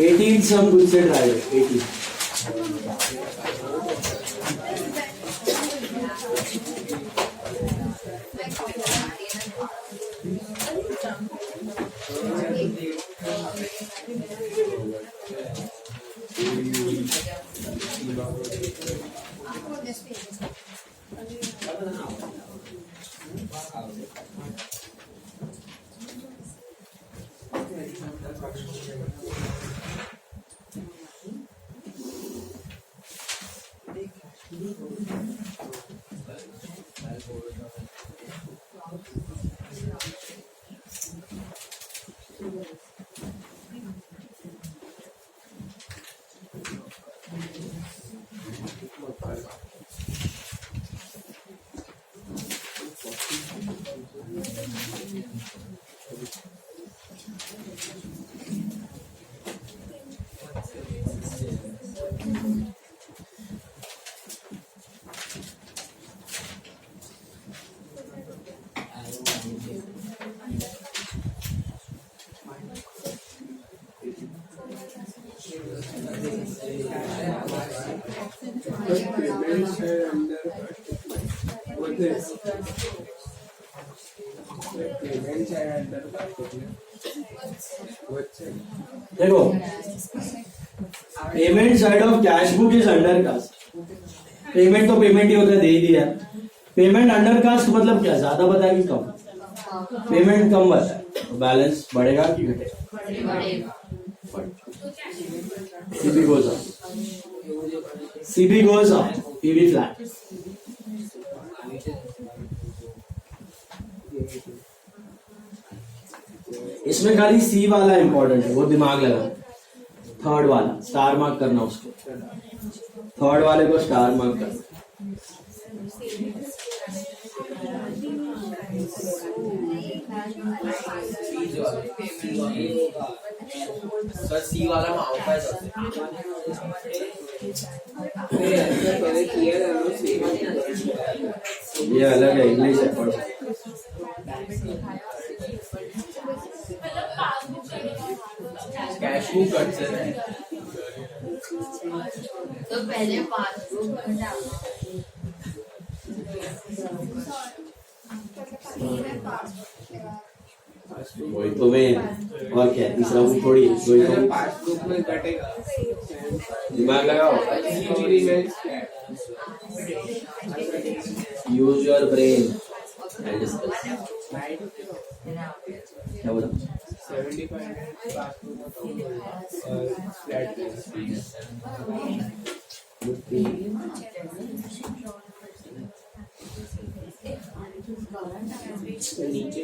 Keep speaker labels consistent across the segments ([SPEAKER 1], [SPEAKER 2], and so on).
[SPEAKER 1] 18 some good set driver. 18. देखो payment side of cash book is under cast. Payment तो payment ही होता है, दे ही दिया. पेमेंट अंडर कास्ट मतलब क्या, ज्यादा बताया कि कम? पेमेंट कम बताया तो बैलेंस बढ़ेगा कि घटेगा? CB goes up. CB goes up. PB flat. इसमें खाली सी वाला इंपॉर्टेंट है, वो दिमाग लगा. थर्ड वाला स्टार मार्क करना, उसको थर्ड वाले को स्टार मार्क करना.
[SPEAKER 2] सी वाला में होता है
[SPEAKER 1] ये अलग है, इंग्लिश है. पढ़ो.
[SPEAKER 2] कैश बुक करते हैं
[SPEAKER 3] तो पहले पासबुक
[SPEAKER 1] वही तो मैं, और क्या तीसरा बुक थोड़ी वही तो
[SPEAKER 2] पासबुक में कटेगा.
[SPEAKER 1] दिमाग लगाओ. Use your brain and discuss. क्या बोला?
[SPEAKER 2] 75 फ्लैट नीचे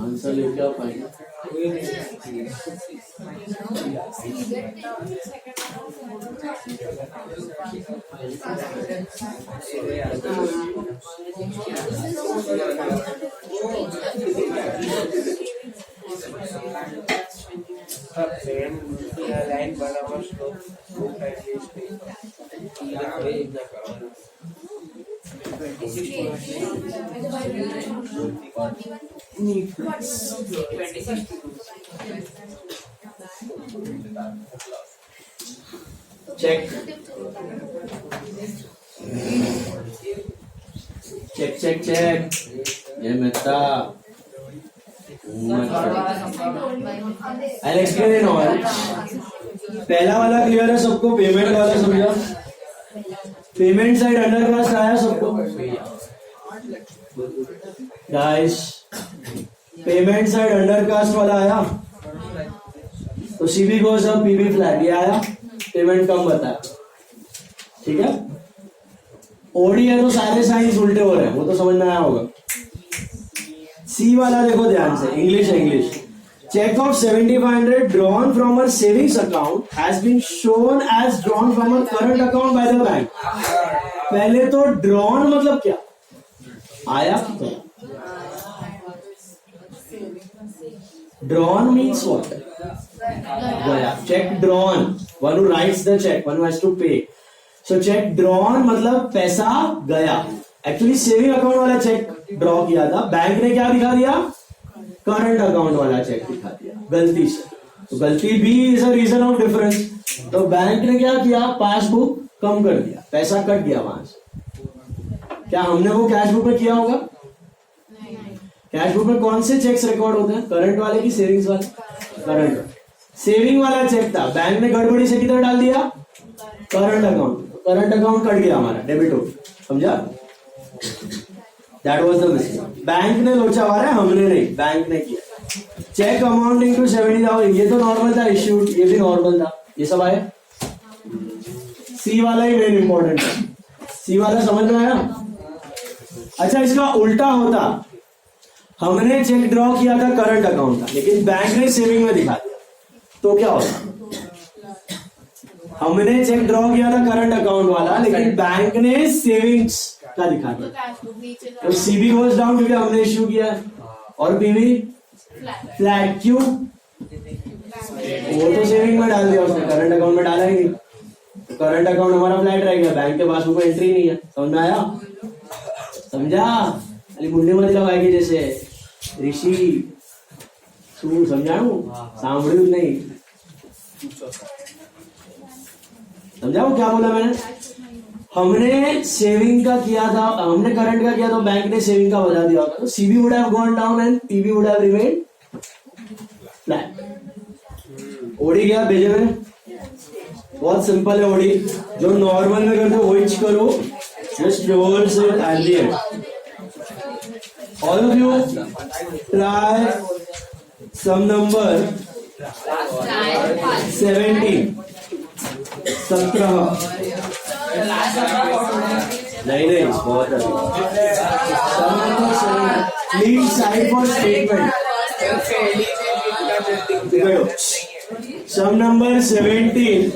[SPEAKER 1] आंसर लेके आओ.
[SPEAKER 2] लाइन बराबर slow
[SPEAKER 1] check check check check ये Mehta I explain in all. पहला वाला क्लियर है सबको? पेमेंट वाला समझा? पेमेंट साइड अंडर कास्ट आया सबको guys? Payment side under cast वाला आया तो CB goes up PB flat, ये आया। पेमेंट कम बताया, ठीक है। ओडी है तो सारे साइंस उल्टे हो रहे हैं, वो तो समझ में आया होगा। सी वाला देखो ध्यान से, इंग्लिश है English. Cheque of 7500 drawn from her savings account has been shown as drawn from her current account by the bank। पहले तो drawn मतलब क्या आया? drawn means what? गया। check drawn, one who writes the check, one who has to pay। so check drawn मतलब पैसा गया। Actually saving account वाला चेक ड्रॉ किया था, बैंक ने क्या दिखा दिया? करंट अकाउंट वाला चेक दिखा दिया गलती से। तो गलती भी is a reason of difference. तो बैंक ने क्या किया? पासबुक कम कर दिया, पैसा कट गया वहां से। क्या हमने वो कैश बुक में किया होगा? कैश बुक में कौन से चेक्स रिकॉर्ड होते हैं? करंट वाले की सेविंग्स वाले? करंट। सेविंग वाला चेक था, बैंक ने गड़बड़ी से किधर डाल दिया? Current account. Current account cut गया हमारा, डेबिट हो गया, समझा? That was the mistake। Bank ने लोचा मारा, हमने नहीं, बैंक ने किया। चेक अमाउंटिंग टू 70,000, ये तो नॉर्मल था, इश्यूड ये भी नॉर्मल था, ये सब आया। सी वाला ही मेन इंपॉर्टेंट है। सी वाला समझ में आया? अच्छा, इसका उल्टा होता, हमने चेक ड्रॉ किया था करंट अकाउंट का, लेकिन बैंक ने सेविंग में दिखा दिया, तो क्या होता? हमने चेक ड्रॉ किया था करंट अकाउंट वाला, लेकिन बैंक ने सेविंग्स का दिखा दिया, तो सीबी गोज डाउन क्योंकि हमने इश्यू किया है, और पीवी फ्लैट। क्यों? वो तो सेविंग में डाल दिया उसने, करंट अकाउंट में डाला ही नहीं, तो करंट अकाउंट हमारा फ्लैट रह गया, बैंक के पास कोई एंट्री नहीं है। समझ में आया? समझा? अली मुंडे मत लगाएगी जैसे ऋषि, तू समझाऊ सांभळू नहीं? समझा वो क्या बोला मैंने? हमने सेविंग का किया था, हमने करंट का किया, तो बैंक ने सेविंग का बता दिया होगा, तो CB would have gone down and PB would have remained flat. OD गया भेजे में, बहुत सिंपल है ओडी, जो नॉर्मल में करते हो वही करो, just reverse it at the end. All of you try sum number 17 नहीं बहुत leave side for statement. Sum number 17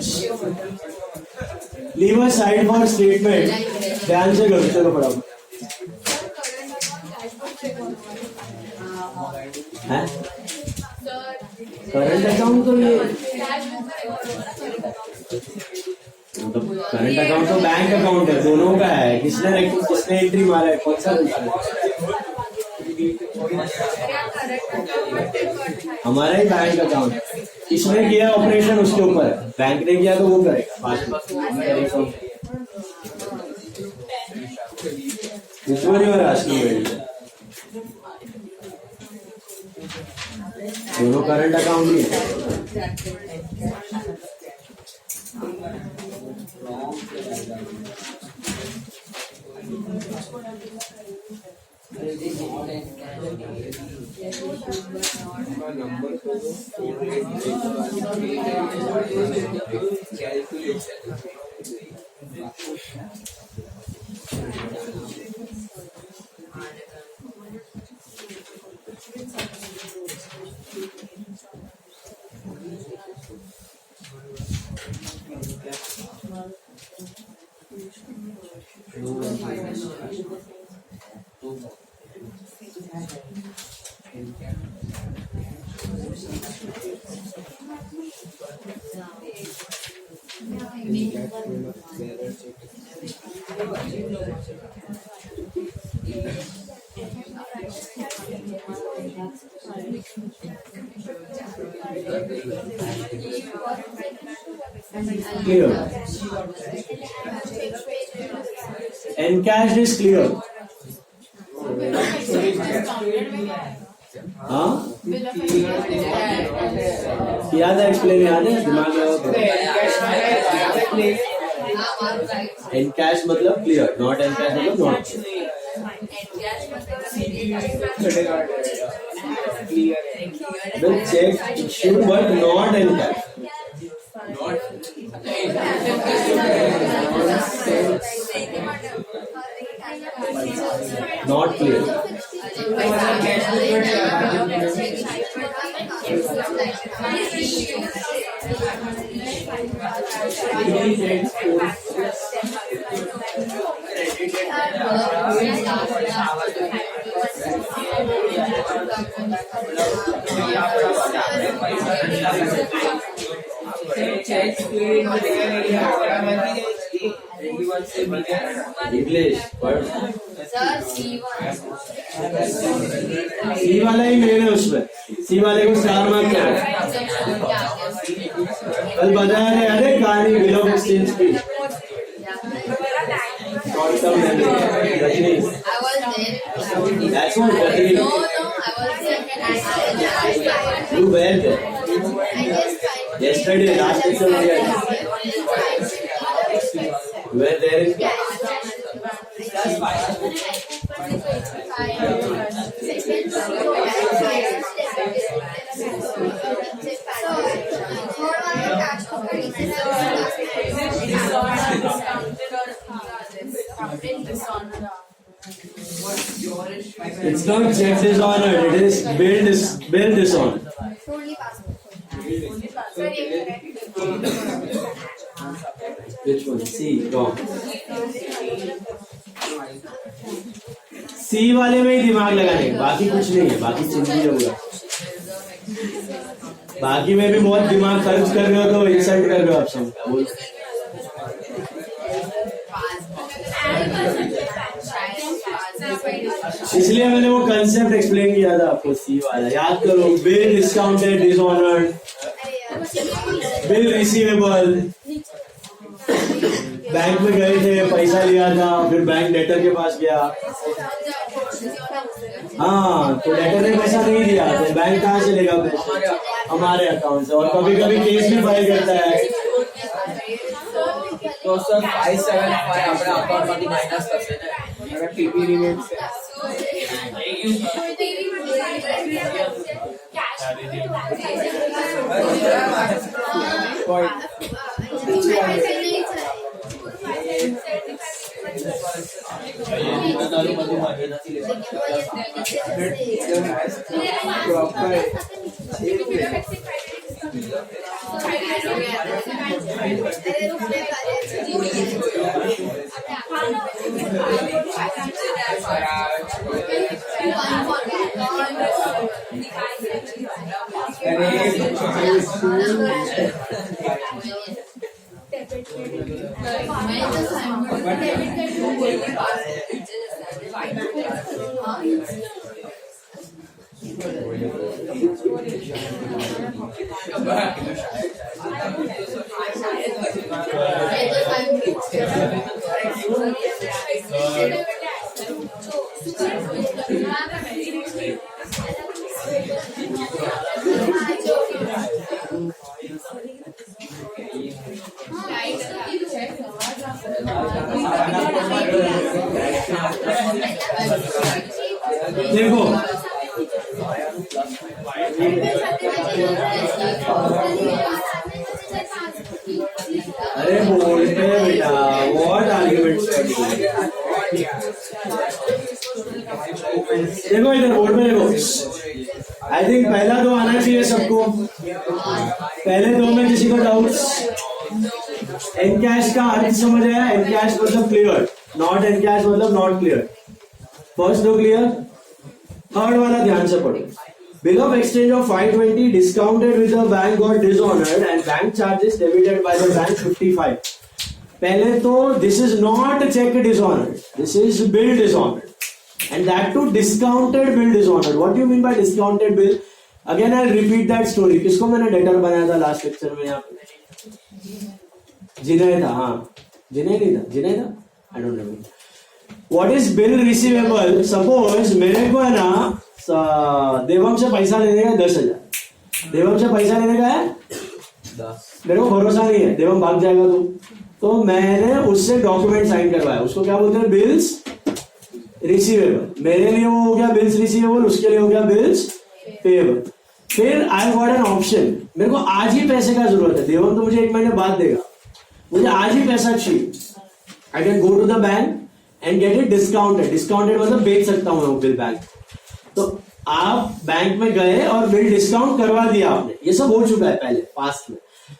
[SPEAKER 1] leave a side for statement. ध्यान से करो, चलो फटाफट। करंट अकाउंट तो ये करंट अकाउंट तो बैंक अकाउंट है, दोनों का है। किसने एंट्री मारा है? कौन सा? हमारा ही बैंक अकाउंट। किसने किया ऑपरेशन उसके ऊपर, बैंक ने किया तो वो करेगा। दोनों करंट अकाउंट ही है। Clear. Encashed is clear. हाँ याद है एक्सप्लेन याद है दिमाग में एनकैश मतलब क्लियर नॉट एनकैश मतलब not cheque issue but not encash not clear English पढ़
[SPEAKER 3] सर C1
[SPEAKER 1] सी वाला ही मेन है उसमें सी वाले को 4 मार्क क्या है कल बताया था याद है कहानी विलो एक्सचेंज की short term memory Rajni
[SPEAKER 3] I was there.
[SPEAKER 1] That's what Rajni
[SPEAKER 3] No, I was there.
[SPEAKER 1] You were there
[SPEAKER 3] I just tried.
[SPEAKER 1] yesterday last lecture में गया you were there in class it's not check dishonor it is build dishonor which one C wrong सी वाले में ही दिमाग लगाने बाकी कुछ नहीं है बाकी चिंती होगा बाकी में भी बहुत दिमाग खर्च कर रहे हो तो इंसल्ट कर रहे हो आप सब बोलो इसलिए मैंने वो कंसेप्ट एक्सप्लेन किया था आपको सी वाला याद करो bill discounted dishonoured bill receivable bank में गए थे पैसा लिया था फिर बैंक डेटर के पास गया हाँ तो डेटर ने पैसा नहीं दिया तो बैंक कहाँ से लेगा पैसा हमारे अकाउंट से और कभी कभी केस भी फाइल करता है
[SPEAKER 2] तो सर 575 अपना अकाउंट માંથી माइनस કરશે ને अगर टीपी रिमेट से
[SPEAKER 1] देखो अरे बोलते हैं बेटा व्हाट आर्ग्यूमेंट देखो इधर बोर्ड में देखो आई थिंक पहला आना चाहिए सबको पहले 2 में किसी को डाउट्स एनकैश का अर्थ समझ आया? एनकैश मतलब क्लियर, नॉट एनकैश मतलब नॉट क्लियर। फर्स्ट दो क्लियर, थर्ड वाला ध्यान से पढ़ो। Bill of exchange of 520 discounted with the bank got dishonoured and bank charges debited by the bank 55। पहले तो this is not cheque dishonoured, this is bill dishonoured and that too discounted bill dishonoured. What do you mean by discounted bill? Again I repeat that story. किसको मैंने debtor बनाया था last lecture में? यहाँ पे जिनय था, हाँ जिनय नहीं था, जिनय था, I don't know. What is bill receivable? Suppose मेरे को है ना देवम से पैसा लेने का 10,000, देवम से पैसा लेने का है 10, मेरे को भरोसा नहीं है देवम भाग जाएगा तो मैंने उससे डॉक्यूमेंट साइन करवाया, उसको क्या बोलते हैं? Bills receivable. मेरे लिए वो हो गया बिल्स रिसीवेबल, उसके लिए हो गया बिल्स पेएबल। फिर आई गॉट एन ऑप्शन, मेरे को आज ही पैसे का जरूरत है, देवम तो मुझे 1 महीने बाद देगा, मुझे आज ही पैसा चाहिए। I can go to the bank and get it discounted. Discounted मतलब बेच सकता हूं मैं बिल बैंक। तो आप बैंक में गए और बिल डिस्काउंट करवा दिया आपने, ये सब हो चुका है पहले पास्ट में।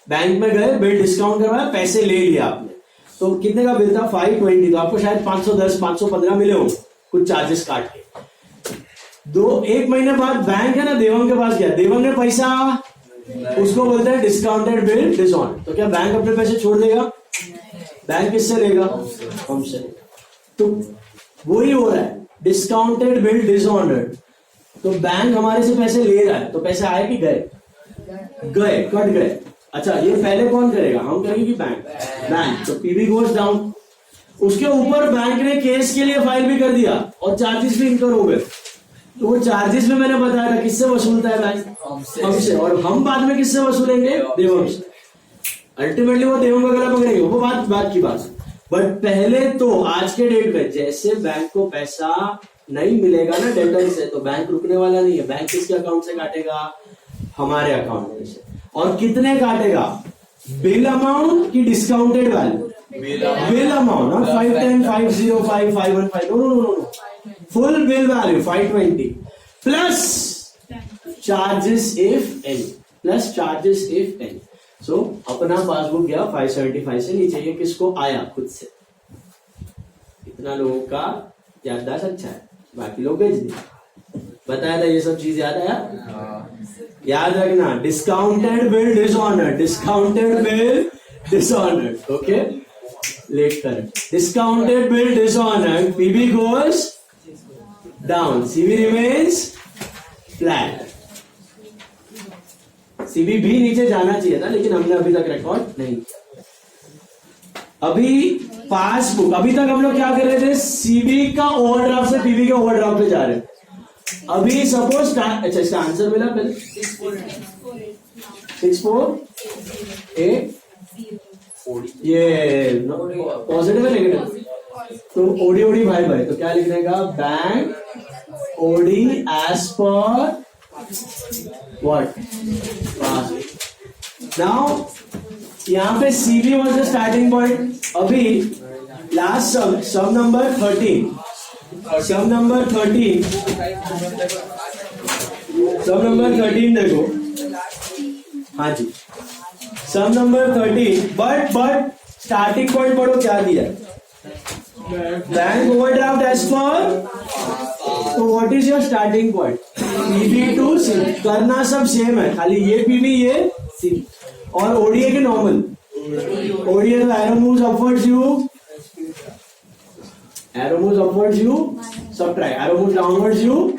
[SPEAKER 1] बैंक में गए, बिल डिस्काउंट करवाया, पैसे ले लिया आपने। तो कितने का बिल था? 520। तो आपको शायद 510 515 मिले होंगे कुछ चार्जेस काट के। 1 महीने बाद बैंक है ना देवम के पास गया, देवम ने पैसा, उसको बोलते हैं डिस्काउंटेड बिल डिसऑनर्ड। तो क्या बैंक अपने पैसे छोड़ देगा? बैंक किससे लेगा? हमसे। तो वही हो रहा है, डिस्काउंटेड बिल डिसऑनर्ड। तो बैंक हमारे से पैसे ले रहा है, तो पैसे आए कि गए? गए, कट गए। अच्छा, ये पहले कौन करेगा? हम करेंगे कि बैंक? बैंक। तो पीबी गोज डाउन। उसके ऊपर बैंक ने केस के लिए फाइल भी कर दिया और चार्जेस भी इनकर हो गए। तो वो चार्जेस में मैंने बताया था किससे वसूलता है बैंक? हमसे। और हम बाद में किससे वसूलेंगे? देवम से। अल्टीमेटली वो देवम वगैरह पकड़ेंगे, वो बात की बात। बट पहले तो आज के डेट में जैसे बैंक को पैसा नहीं मिलेगा ना डेटर से, तो बैंक रुकने वाला नहीं है। बैंक किसके अकाउंट से काटेगा? हमारे अकाउंट में से। और कितने काटेगा? बिल अमाउंट की discounted value? Bill amount, not 510 505 515, no, full bill value 520 plus charges if any, plus charges if any. So अपना पासबुक गया 575 से नीचे, ये किसको आया? खुद से। इतना लोगों का याददाश्त अच्छा है, बाकी लोग भेज दिए। बताया था ये सब चीज, याद आया? याद रखना, discounted bill dishonoured, discounted bill dishonoured. Okay, late कर। Discounted bill dishonoured, PB goes down, CB remains flat. CB भी नीचे जाना चाहिए था, लेकिन हमने अभी तक रिकॉर्ड नहीं किया। अभी पासबुक, अभी तक हम लोग क्या कर रहे थे? सीबी का ओवरड्राफ्ट से पीबी के ओवरड्राफ्ट पे जा रहे हैं। अभी सपोज, अच्छा इसका आंसर मिला पहले 648, ये पॉजिटिव है नेगेटिव? तो ओडी भाई तो क्या लिखने का? बैंक ओडी एज पर व्हाट? नाउ यहाँ पे CB was the starting point. अभी last sum number 13, sum number 13, sum number 13 देखो। हाँ जी, sum number 13, but starting point पढ़ो क्या दिया? बैंक ओवरड्राफ्ट एज पर। तो what is your starting point? PB to C, करना सब सेम है, खाली ये पीबी ये सी। और ओडीए के नॉर्मल, ओडीए तो arrow moves upwards you, arrow moves upwards you subtract, arrow moves downwards you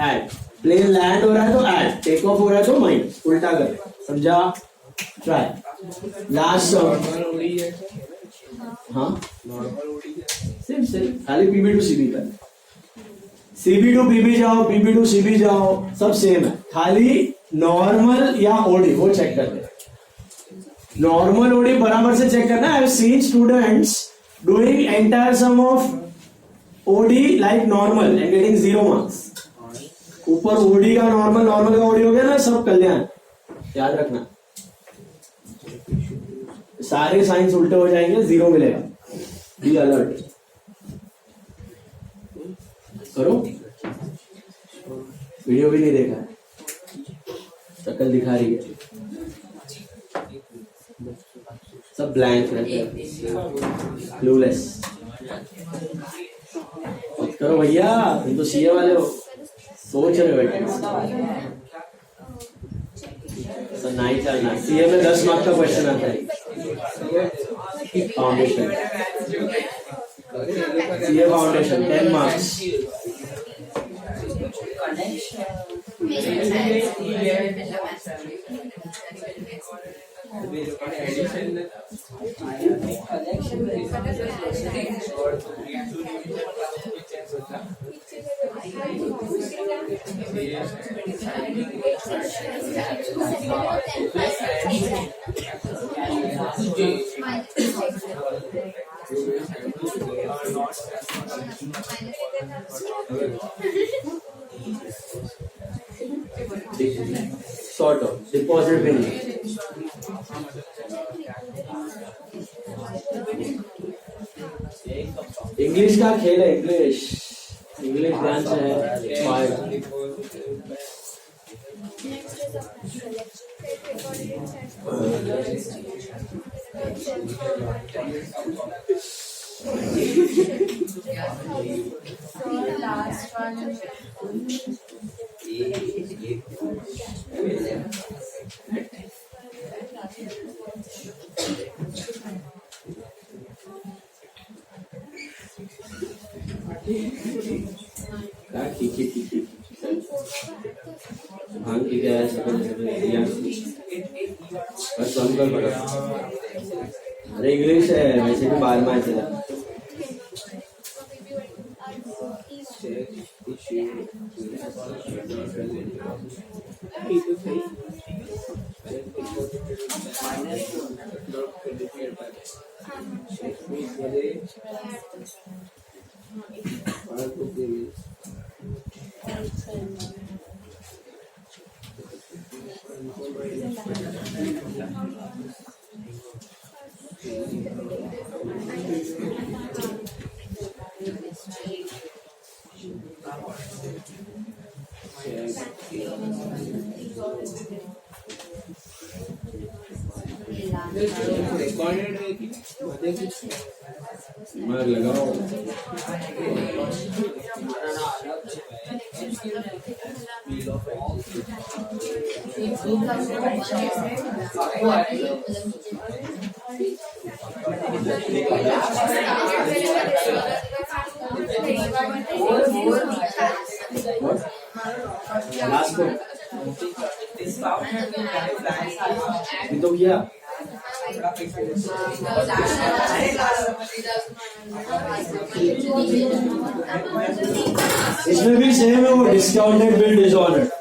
[SPEAKER 1] add. Plane land हो रहा है तो ऐड, टेक ऑफ हो रहा है तो माइनस, उल्टा कर, समझा? ट्राई। लास्ट हाँ सेम खाली पीबी टू सीबी का, सीबी टू पीबी जाओ, पीबी टू सीबी जाओ, सब सेम है, खाली नॉर्मल या ओडी वो चेक करते हैं। नॉर्मल ओडी बराबर से चेक करना। I have seen students doing entire sum of OD like normal and getting 0 marks. ऊपर ओडी का नॉर्मल, नॉर्मल का ओडी हो गया ना, सब कल्याण। याद रखना, सारे साइंस उल्टे हो जाएंगे, 0 मिलेगा। बी अलर्ट करो। वीडियो भी नहीं देखा है, शक्ल दिखा रही है। सब ब्लैंक रहते हैं, क्लूलेस। करो भैया, तुम तो सीए वाले हो, सोच रहे हो बेटे। तो नहीं चलना, सीए में 10 मार्क्स का क्वेश्चन आता है। Foundation, CA foundation 10 marks. Sort of deposit भी नहीं। इंग्लिश का खेल है, इंग्लिश ध्यान से है, पाएगा।
[SPEAKER 3] Last one.
[SPEAKER 1] ठीक भांग की क्या है, बस कम कर पड़ा। अरे इंग्लिश है, वैसे भी 12 में चला। मार लगाओ। लास्ट को तो किया। इसमें भी सेम है, वो डिस्काउंटेड बिल डिसऑर्डर।